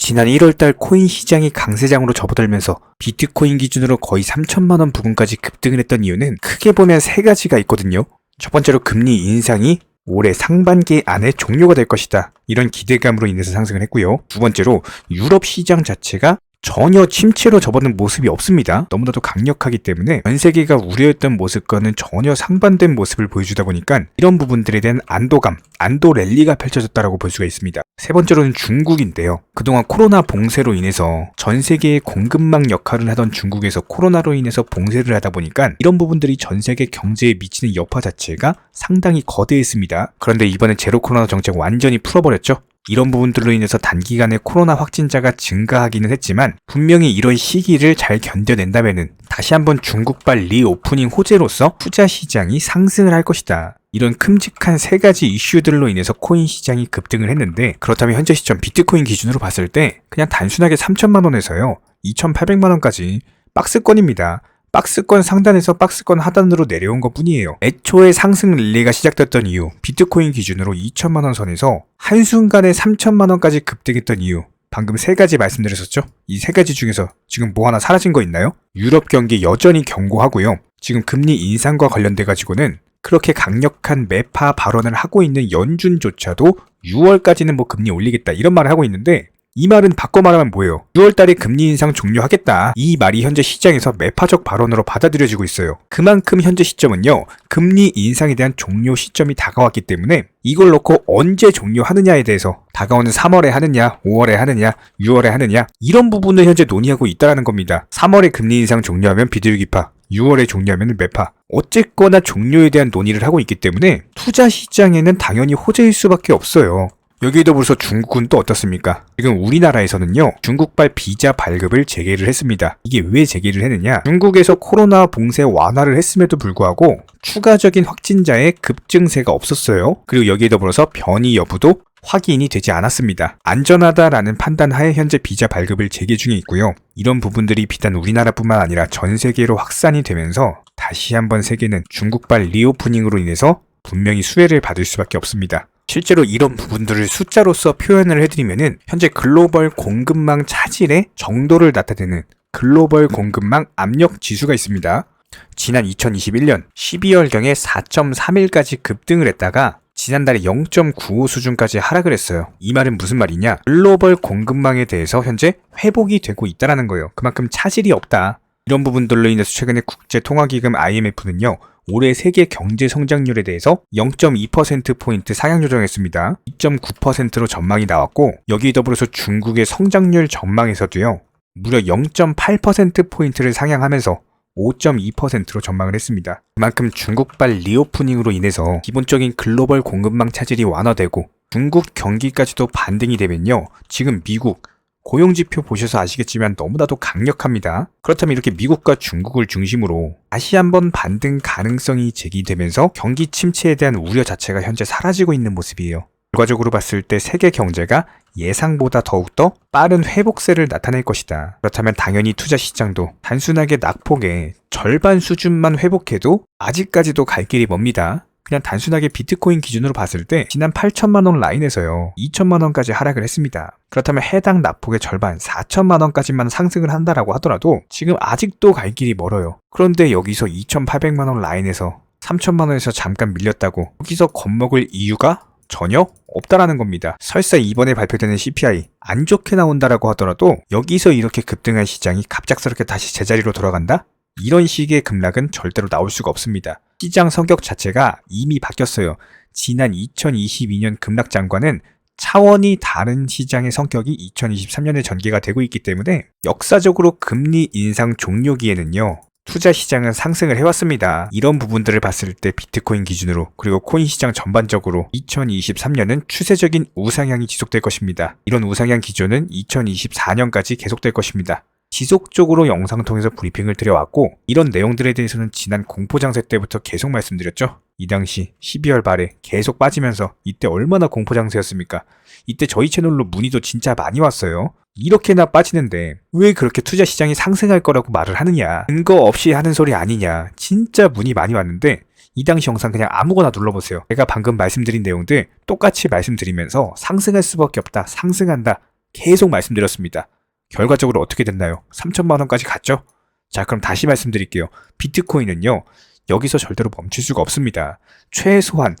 지난 1월달 코인 시장이 강세장으로 접어들면서 비트코인 기준으로 거의 3천만원 부근까지 급등을 했던 이유는 크게 보면 세 가지가 있거든요. 첫 번째로 금리 인상이 올해 상반기 안에 종료가 될 것이다. 이런 기대감으로 인해서 상승을 했고요. 두 번째로 유럽 시장 자체가 전혀 침체로 접어든 모습이 없습니다. 너무나도 강력하기 때문에 전 세계가 우려했던 모습과는 전혀 상반된 모습을 보여주다 보니까 이런 부분들에 대한 안도감, 안도 랠리가 펼쳐졌다고 볼 수가 있습니다. 세 번째로는 중국인데요. 그동안 코로나 봉쇄로 인해서 전 세계의 공급망 역할을 하던 중국에서 코로나로 인해서 봉쇄를 하다 보니까 이런 부분들이 전 세계 경제에 미치는 여파 자체가 상당히 거대했습니다. 그런데 이번에 제로 코로나 정책 완전히 풀어버렸죠. 이런 부분들로 인해서 단기간에 코로나 확진자가 증가하기는 했지만 분명히 이런 시기를 잘 견뎌낸다면은 다시 한번 중국발 리오프닝 호재로서 투자 시장이 상승을 할 것이다. 이런 큼직한 세 가지 이슈들로 인해서 코인 시장이 급등을 했는데, 그렇다면 현재 시점 비트코인 기준으로 봤을 때 그냥 단순하게 3천만 원에서요 2,800만 원까지 박스권입니다. 박스권 상단에서 박스권 하단으로 내려온 것 뿐이에요. 애초에 상승 랠리가 시작됐던 이유, 비트코인 기준으로 2천만원 선에서 한순간에 3천만원까지 급등했던 이유, 방금 세 가지 말씀드렸었죠? 이 세 가지 중에서 지금 뭐 하나 사라진 거 있나요? 유럽 경기 여전히 견고하고요. 지금 금리 인상과 관련돼 가지고는 그렇게 강력한 매파 발언을 하고 있는 연준조차도 6월까지는 뭐 금리 올리겠다 이런 말을 하고 있는데, 이 말은 바꿔 말하면 뭐예요? 6월달에 금리 인상 종료하겠다. 이 말이 현재 시장에서 매파적 발언으로 받아들여지고 있어요. 그만큼 현재 시점은요, 금리 인상에 대한 종료 시점이 다가왔기 때문에 이걸 놓고 언제 종료하느냐에 대해서 다가오는 3월에 하느냐, 5월에 하느냐, 6월에 하느냐 이런 부분을 현재 논의하고 있다는 겁니다. 3월에 금리 인상 종료하면 비둘기파, 6월에 종료하면 매파. 어쨌거나 종료에 대한 논의를 하고 있기 때문에 투자 시장에는 당연히 호재일 수밖에 없어요. 여기에 더불어서 중국은 또 어떻습니까? 지금 우리나라에서는요, 중국발 비자 발급을 재개를 했습니다. 이게 왜 재개를 했느냐? 중국에서 코로나 봉쇄 완화를 했음에도 불구하고 추가적인 확진자의 급증세가 없었어요. 그리고 여기에 더불어서 변이 여부도 확인이 되지 않았습니다. 안전하다라는 판단 하에 현재 비자 발급을 재개 중에 있고요. 이런 부분들이 비단 우리나라뿐만 아니라 전 세계로 확산이 되면서 다시 한번 세계는 중국발 리오프닝으로 인해서 분명히 수혜를 받을 수밖에 없습니다. 실제로 이런 부분들을 숫자로서 표현을 해드리면은 현재 글로벌 공급망 차질의 정도를 나타내는 글로벌 공급망 압력 지수가 있습니다. 지난 2021년 12월경에 4.31까지 급등을 했다가 지난달에 0.95 수준까지 하락을 했어요. 이 말은 무슨 말이냐? 글로벌 공급망에 대해서 현재 회복이 되고 있다는 거예요. 그만큼 차질이 없다. 이런 부분들로 인해서 최근에 국제통화기금 IMF는요, 올해 세계 경제 성장률에 대해서 0.2%포인트 상향 조정했습니다. 2.9%로 전망이 나왔고, 여기에 더불어서 중국의 성장률 전망에서도요, 무려 0.8%포인트를 상향하면서 5.2%로 전망을 했습니다. 그만큼 중국발 리오프닝으로 인해서 기본적인 글로벌 공급망 차질이 완화되고 중국 경기까지도 반등이 되면요, 지금 미국 고용지표 보셔서 아시겠지만 너무나도 강력합니다. 그렇다면 이렇게 미국과 중국을 중심으로 다시 한번 반등 가능성이 제기되면서 경기 침체에 대한 우려 자체가 현재 사라지고 있는 모습이에요. 결과적으로 봤을 때 세계 경제가 예상보다 더욱더 빠른 회복세를 나타낼 것이다. 그렇다면 당연히 투자 시장도 단순하게 낙폭의 절반 수준만 회복해도 아직까지도 갈 길이 멉니다. 그냥 단순하게 비트코인 기준으로 봤을 때 지난 8천만원 라인에서요 2천만원까지 하락을 했습니다. 그렇다면 해당 낙폭의 절반 4천만원까지만 상승을 한다라고 하더라도 지금 아직도 갈 길이 멀어요. 그런데 여기서 2,800만원 라인에서 3천만원에서 잠깐 밀렸다고 여기서 겁먹을 이유가 전혀 없다라는 겁니다. 설사 이번에 발표되는 CPI 안 좋게 나온다라고 하더라도 여기서 이렇게 급등한 시장이 갑작스럽게 다시 제자리로 돌아간다? 이런 식의 급락은 절대로 나올 수가 없습니다. 시장 성격 자체가 이미 바뀌었어요. 지난 2022년 급락장과는 차원이 다른 시장의 성격이 2023년에 전개가 되고 있기 때문에 역사적으로 금리 인상 종료기에는요, 투자 시장은 상승을 해왔습니다. 이런 부분들을 봤을 때 비트코인 기준으로 그리고 코인 시장 전반적으로 2023년은 추세적인 우상향이 지속될 것입니다. 이런 우상향 기조는 2024년까지 계속될 것입니다. 지속적으로 영상 통해서 브리핑을 드려왔고, 이런 내용들에 대해서는 지난 공포장세 때부터 계속 말씀드렸죠. 이 당시 12월 말에 계속 빠지면서 이때 얼마나 공포장세였습니까? 이때 저희 채널로 문의도 진짜 많이 왔어요. 이렇게나 빠지는데 왜 그렇게 투자 시장이 상승할 거라고 말을 하느냐, 근거 없이 하는 소리 아니냐, 진짜 문의 많이 왔는데 이 당시 영상 그냥 아무거나 눌러보세요. 제가 방금 말씀드린 내용들 똑같이 말씀드리면서 상승할 수밖에 없다, 상승한다, 계속 말씀드렸습니다. 결과적으로 어떻게 됐나요? 3천만 원까지 갔죠? 자, 그럼 다시 말씀드릴게요. 비트코인은요, 여기서 절대로 멈출 수가 없습니다. 최소한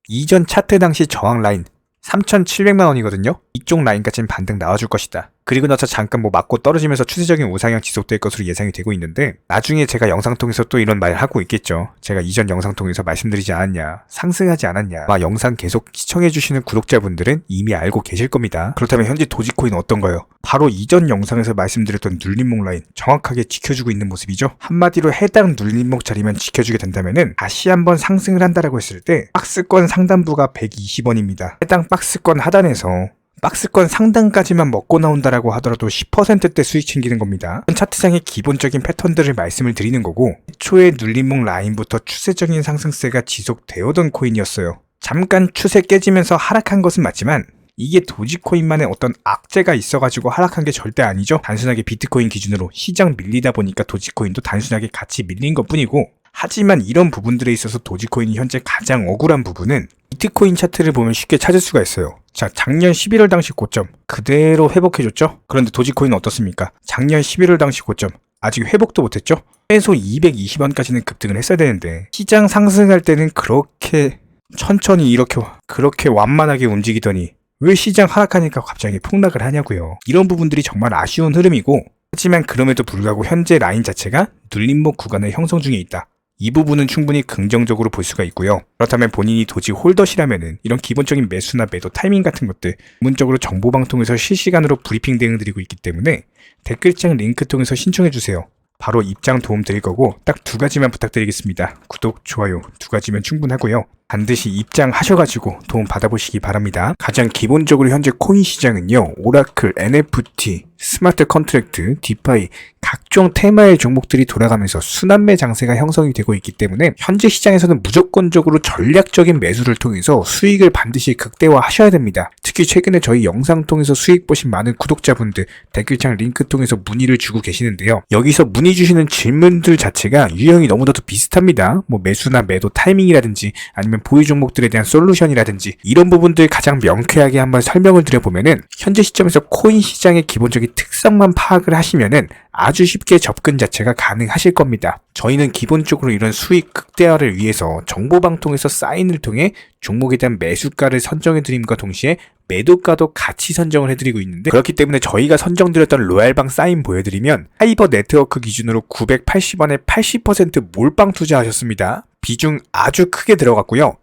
이전 차트 당시 저항 라인 3,700만 원이거든요. 이쪽 라인까지는 반등 나와줄 것이다. 그리고 나서 잠깐 맞고 떨어지면서 추세적인 우상향 지속될 것으로 예상이 되고 있는데, 나중에 제가 영상 통해서 또 이런 말 하고 있겠죠. 제가 이전 영상 통해서 말씀드리지 않았냐, 상승하지 않았냐. 아마 영상 계속 시청해주시는 구독자분들은 이미 알고 계실 겁니다. 그렇다면 현재 도지코인 어떤가요? 바로 이전 영상에서 말씀드렸던 눌림목 라인 정확하게 지켜주고 있는 모습이죠. 한마디로 해당 눌림목 자리만 지켜주게 된다면은 다시 한번 상승을 한다라고 했을 때 박스권 상단부가 120원입니다. 해당 박스권 하단에서 박스권 상단까지만 먹고 나온다라고 하더라도 10%대 수익 챙기는 겁니다. 차트상의 기본적인 패턴들을 말씀을 드리는 거고, 애초에 눌림목 라인부터 추세적인 상승세가 지속되어던 코인이었어요. 잠깐 추세 깨지면서 하락한 것은 맞지만 이게 도지코인만의 어떤 악재가 있어가지고 하락한 게 절대 아니죠. 단순하게 비트코인 기준으로 시장 밀리다 보니까 도지코인도 단순하게 같이 밀린 것 뿐이고, 하지만 이런 부분들에 있어서 도지코인이 현재 가장 억울한 부분은 비트코인 차트를 보면 쉽게 찾을 수가 있어요. 자, 작년 11월 당시 고점 그대로 회복해줬죠? 그런데 도지코인은 어떻습니까? 작년 11월 당시 고점 아직 회복도 못했죠? 최소 220원까지는 급등을 했어야 되는데, 시장 상승할 때는 그렇게 천천히 그렇게 완만하게 움직이더니 왜 시장 하락하니까 갑자기 폭락을 하냐고요. 이런 부분들이 정말 아쉬운 흐름이고, 하지만 그럼에도 불구하고 현재 라인 자체가 눌림목 구간을 형성 중에 있다. 이 부분은 충분히 긍정적으로 볼 수가 있고요. 그렇다면 본인이 도지 홀더시라면은 이런 기본적인 매수나 매도 타이밍 같은 것들 기본적으로 정보방통에서 실시간으로 브리핑 대응 드리고 있기 때문에 댓글창 링크 통해서 신청해주세요. 바로 입장 도움 드릴 거고, 딱 2가지만 부탁드리겠습니다. 구독, 좋아요 2가지면 충분하고요. 반드시 입장하셔가지고 도움 받아보시기 바랍니다. 가장 기본적으로 현재 코인 시장은요, 오라클, NFT, 스마트 컨트랙트, 디파이 각종 테마의 종목들이 돌아가면서 순환매 장세가 형성이 되고 있기 때문에 현재 시장에서는 무조건적으로 전략적인 매수를 통해서 수익을 반드시 극대화하셔야 됩니다. 특히 최근에 저희 영상 통해서 수익 보신 많은 구독자분들 댓글창 링크 통해서 문의를 주고 계시는데요. 여기서 문의 주시는 질문들 자체가 유형이 너무나도 비슷합니다. 매수나 매도 타이밍이라든지 아니면 보유 종목들에 대한 솔루션이라든지 이런 부분들 가장 명쾌하게 한번 설명을 드려보면은 현재 시점에서 코인 시장의 기본적인 특성만 파악을 하시면은 아주 쉽게 접근 자체가 가능하실 겁니다. 저희는 기본적으로 이런 수익 극대화를 위해서 정보방통에서 사인을 통해 종목에 대한 매수가를 선정해드림과 동시에 매도가도 같이 선정을 해드리고 있는데, 그렇기 때문에 저희가 선정드렸던 로얄방 사인 보여드리면 하이버 네트워크 기준으로 980원에 80% 몰빵 투자하셨습니다. 비중 아주 크게 들어갔고요.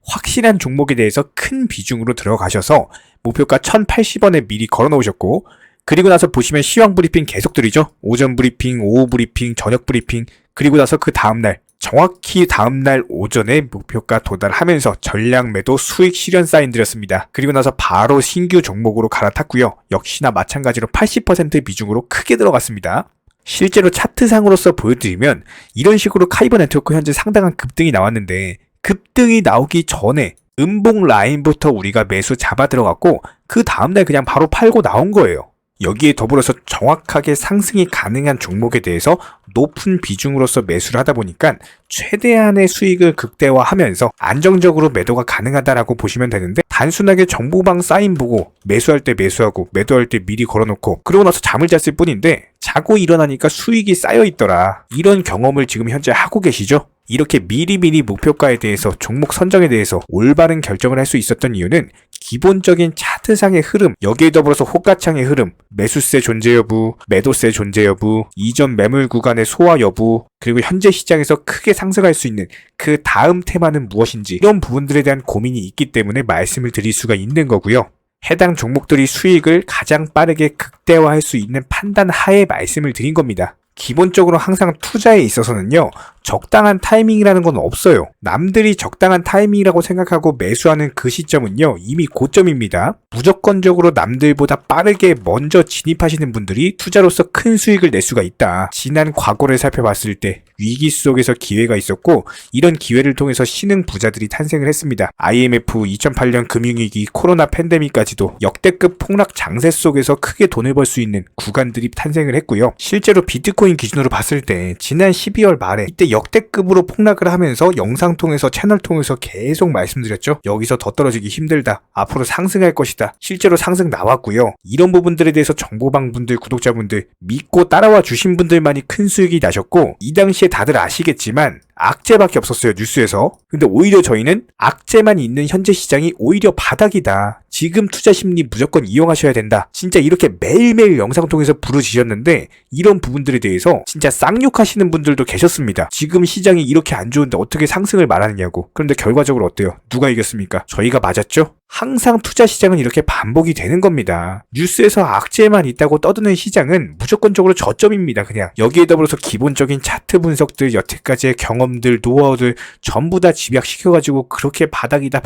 확실한 종목에 대해서 큰 비중으로 들어가셔서 목표가 1080원에 미리 걸어놓으셨고, 그리고 나서 보시면 시황 브리핑 계속 드리죠. 오전 브리핑, 오후 브리핑, 저녁 브리핑, 그리고 나서 그 다음날 정확히 다음날 오전에 목표가 도달하면서 전략 매도 수익 실현 사인 드렸습니다. 그리고 나서 바로 신규 종목으로 갈아탔고요. 역시나 마찬가지로 80% 비중으로 크게 들어갔습니다. 실제로 차트상으로서 보여드리면 이런 식으로 카이버 네트워크 현재 상당한 급등이 나왔는데, 급등이 나오기 전에 음봉 라인부터 우리가 매수 잡아 들어갔고 그 다음날 그냥 바로 팔고 나온 거예요. 여기에 더불어서 정확하게 상승이 가능한 종목에 대해서 높은 비중으로서 매수를 하다 보니까 최대한의 수익을 극대화하면서 안정적으로 매도가 가능하다라고 보시면 되는데, 단순하게 정보방 사인 보고 매수할 때 매수하고 매도할 때 미리 걸어놓고 그러고 나서 잠을 잤을 뿐인데 자고 일어나니까 수익이 쌓여있더라. 이런 경험을 지금 현재 하고 계시죠? 이렇게 미리미리 목표가에 대해서 종목 선정에 대해서 올바른 결정을 할 수 있었던 이유는 기본적인 차트상의 흐름, 여기에 더불어서 호가창의 흐름, 매수세 존재 여부, 매도세 존재 여부, 이전 매물 구간의 소화 여부, 그리고 현재 시장에서 크게 상승할 수 있는 그 다음 테마는 무엇인지, 이런 부분들에 대한 고민이 있기 때문에 말씀을 드릴 수가 있는 거고요. 해당 종목들이 수익을 가장 빠르게 극대화할 수 있는 판단 하에 말씀을 드린 겁니다. 기본적으로 항상 투자에 있어서는요, 적당한 타이밍이라는 건 없어요. 남들이 적당한 타이밍이라고 생각하고 매수하는 그 시점은요, 이미 고점입니다. 무조건적으로 남들보다 빠르게 먼저 진입하시는 분들이 투자로서 큰 수익을 낼 수가 있다. 지난 과거를 살펴봤을 때 위기 속에서 기회가 있었고 이런 기회를 통해서 신흥 부자들이 탄생을 했습니다. IMF, 2008년 금융위기, 코로나 팬데믹까지도 역대급 폭락 장세 속에서 크게 돈을 벌 수 있는 구간들이 탄생을 했고요. 실제로 비트코인 기준으로 봤을 때 지난 12월 말에 이때 역대급으로 폭락을 하면서 영상 통해서 채널 통해서 계속 말씀드렸죠. 여기서 더 떨어지기 힘들다. 앞으로 상승할 것이다. 실제로 상승 나왔고요. 이런 부분들에 대해서 정보방분들, 구독자분들 믿고 따라와 주신 분들만이 큰 수익이 나셨고 이 당시에 다들 아시겠지만 악재밖에 없었어요, 뉴스에서. 근데 오히려 저희는 악재만 있는 현재 시장이 오히려 바닥이다. 지금 투자 심리 무조건 이용하셔야 된다. 진짜 이렇게 매일매일 영상 통해서 부르짖었는데 이런 부분들에 대해서 진짜 쌍욕하시는 분들도 계셨습니다. 지금 시장이 이렇게 안 좋은데 어떻게 상승을 말하느냐고. 그런데 결과적으로 어때요? 누가 이겼습니까? 저희가 맞았죠? 항상 투자 시장은 이렇게 반복이 되는 겁니다. 뉴스에서 악재만 있다고 떠드는 시장은 무조건적으로 저점입니다. 그냥 여기에 더불어서 기본적인 차트 분석들, 여태까지의 경험들, 노하우들 전부 다 집약시켜가지고 그렇게 바닥이다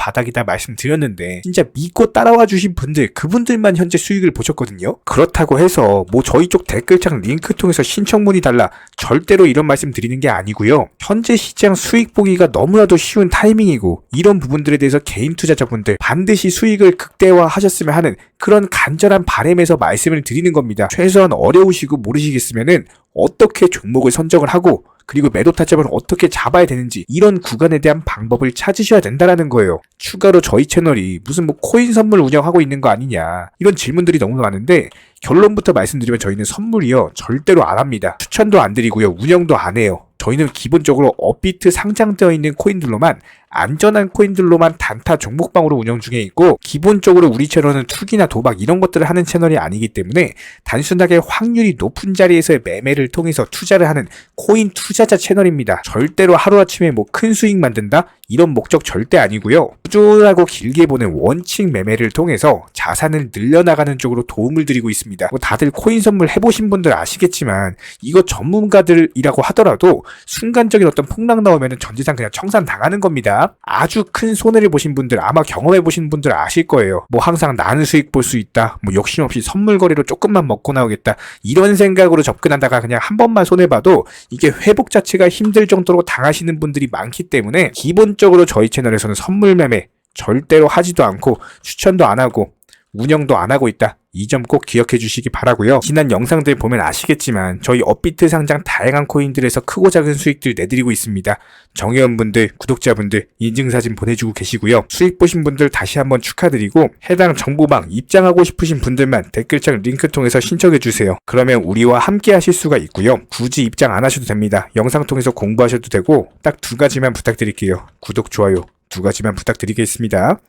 말씀드렸는데 진짜 믿고 따라와 주신 분들, 그분들만 현재 수익을 보셨거든요. 그렇다고 해서 뭐 저희 쪽 댓글창 링크 통해서 신청문의 달라, 절대로 이런 말씀 드리는 게 아니고요. 현재 시장 수익 보기가 너무나도 쉬운 타이밍이고 이런 부분들에 대해서 개인 투자자분들 반드시 수익을 극대화하셨으면 하는 그런 간절한 바람에서 말씀을 드리는 겁니다. 최소한 어려우시고 모르시겠으면은 어떻게 종목을 선정을 하고 그리고 매도 타점을 어떻게 잡아야 되는지 이런 구간에 대한 방법을 찾으셔야 된다라는 거예요. 추가로 저희 채널이 무슨 뭐 코인 선물 운영하고 있는 거 아니냐 이런 질문들이 너무 많은데 결론부터 말씀드리면 저희는 선물이요 절대로 안 합니다. 추천도 안 드리고요. 운영도 안 해요. 저희는 기본적으로 업비트 상장되어 있는 코인들로만, 안전한 코인들로만 단타 종목방으로 운영 중에 있고 기본적으로 우리 채널은 투기나 도박 이런 것들을 하는 채널이 아니기 때문에 단순하게 확률이 높은 자리에서의 매매를 통해서 투자를 하는 코인 투자자 채널입니다. 절대로 하루아침에 뭐 큰 수익 만든다? 이런 목적 절대 아니고요. 꾸준하고 길게 보는 원칙 매매를 통해서 자산을 늘려나가는 쪽으로 도움을 드리고 있습니다. 뭐 다들 코인 선물 해보신 분들 아시겠지만 이거 전문가들이라고 하더라도 순간적인 어떤 폭락 나오면 전재산 그냥 청산 당하는 겁니다. 아주 큰 손해를 보신 분들, 아마 경험해 보신 분들 아실 거예요. 뭐 항상 나는 수익 볼 수 있다, 뭐 욕심 없이 선물 거래로 조금만 먹고 나오겠다, 이런 생각으로 접근하다가 그냥 한 번만 손해봐도 이게 회복 자체가 힘들 정도로 당하시는 분들이 많기 때문에 기본적으로 저희 채널에서는 선물 매매 절대로 하지도 않고 추천도 안 하고 운영도 안 하고 있다. 이 점 꼭 기억해 주시기 바라고요. 지난 영상들 보면 아시겠지만 저희 업비트 상장 다양한 코인들에서 크고 작은 수익들 내드리고 있습니다. 정회원분들, 구독자분들 인증사진 보내주고 계시고요. 수익 보신 분들 다시 한번 축하드리고 해당 정보방 입장하고 싶으신 분들만 댓글창 링크 통해서 신청해 주세요. 그러면 우리와 함께 하실 수가 있고요. 굳이 입장 안 하셔도 됩니다. 영상 통해서 공부하셔도 되고 딱 두 가지만 부탁드릴게요. 구독, 좋아요 두 가지만 부탁드리겠습니다.